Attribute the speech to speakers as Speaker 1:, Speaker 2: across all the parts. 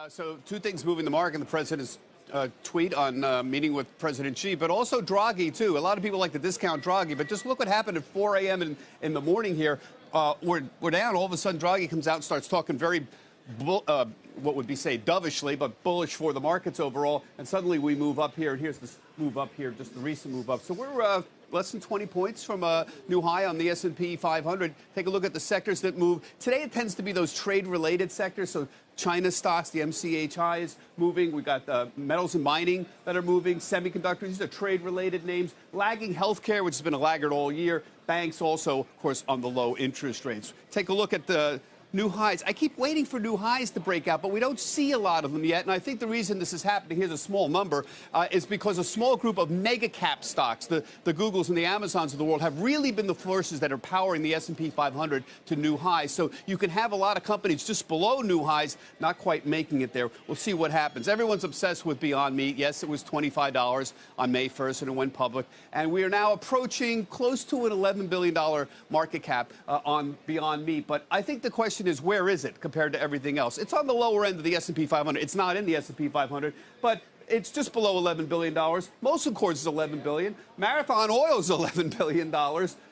Speaker 1: So two things moving the market: the president's tweet on meeting with President Xi, but also Draghi, too. A lot of people like to discount Draghi, but just look what happened at 4 a.m. in the morning here. We're down. All of a sudden, Draghi comes out and starts talking very, what would be say, dovishly, but bullish for the markets overall. And suddenly we move up here. And here's this move up here, just the recent move up. So we're less than 20 points from a new high on the S&P 500. Take a look at the sectors that move. Today it tends to be those trade-related sectors. So China stocks, the MCHI is moving. We've got metals and mining that are moving, semiconductors. These are trade-related names. Lagging healthcare, which has been a laggard all year. Banks also, of course, on the low interest rates. Take a look at the new highs. I keep waiting for new highs to break out, but we don't see a lot of them yet. And I think the reason this is happening, here's a small number, is because a small group of mega cap stocks, the Googles and the Amazons of the world, have really been the forces that are powering the S&P 500 to new highs. So you can have a lot of companies just below new highs, not quite making it there. We'll see what happens. Everyone's obsessed with Beyond Meat. Yes, it was $25 on May 1st, and it went public. And we are now approaching close to an $11 billion market cap on Beyond Meat. But I think the question is, where is it compared to everything else? It's on the lower end of the S&P 500. It's not in the S&P 500, but it's just below $11 billion. Molson Coors is $11 billion. Marathon Oil is $11 billion.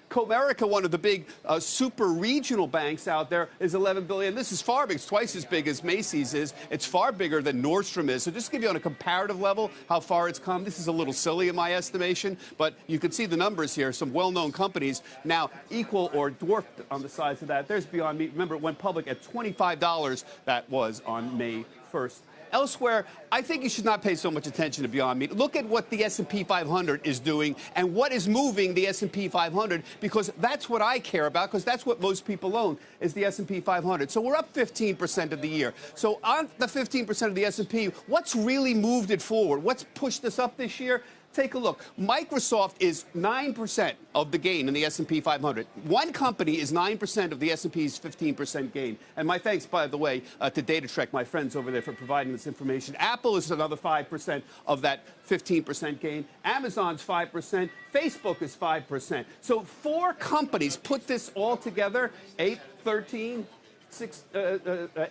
Speaker 1: Comerica, one of the big super regional banks out there, is $11 billion. This is far big. It's twice as big as Macy's is. It's far bigger than Nordstrom is. So just to give you on a comparative level how far it's come, this is a little silly in my estimation, but you can see the numbers here. Some well-known companies now equal or dwarfed on the size of that. There's Beyond Meat. Remember, it went public at $25. That was on May 1st. Elsewhere, I think you should not pay so much attention to Beyond Meat. Look at what the S&P 500 is doing and what is moving the S&P 500, because that's what I care about, because that's what most people own, is the S&P 500. So we're up 15% of the year. So on the 15% of the S&P, what's really moved it forward? What's pushed us up this year? Take a look. Microsoft is 9% of the gain in the S&P 500. One company is 9% of the S&P's 15% gain. And my thanks, by the way, to DataTrek, my friends over there, for providing this information. Apple is another 5% of that 15% gain. Amazon's 5%. Facebook is 5%. So four companies put this all together, 8, 13,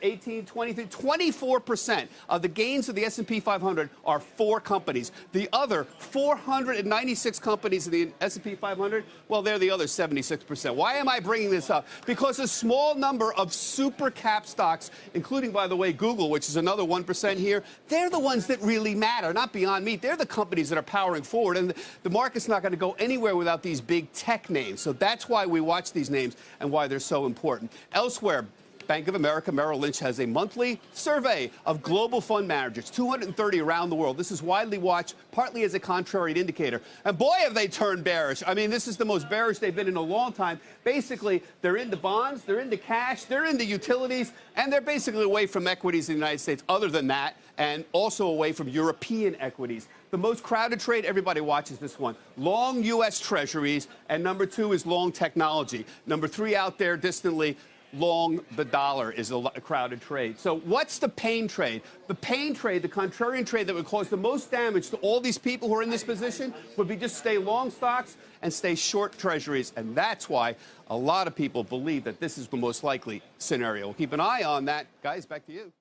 Speaker 1: 18, 23, 24% of the gains of the S&P 500 are four companies. The other 496 companies in the S&P 500, well, they're the other 76%. Why am I bringing this up? Because a small number of super cap stocks, including, by the way, Google, which is another 1% here, they're the ones that really matter, not Beyond Meat. They're the companies that are powering forward, and the market's not going to go anywhere without these big tech names. So that's why we watch these names and why they're so important. Elsewhere, Bank of America Merrill Lynch has a monthly survey of global fund managers, 230 around the world. This is widely watched, partly as a contrary indicator. And boy, have they turned bearish. I mean, this is the most bearish they've been in a long time. Basically, they're into bonds, they're into cash, they're into utilities, and they're basically away from equities in the United States other than that, and also away from European equities. The most crowded trade, everybody watches this one, long U.S. Treasuries, and number two is long technology. Number three out there distantly, long the dollar is a crowded trade. So what's the pain trade? The pain trade, the contrarian trade that would cause the most damage to all these people who are in this position would be just stay long stocks and stay short treasuries. And that's why a lot of people believe that this is the most likely scenario. We'll keep an eye on that. Guys, back to you.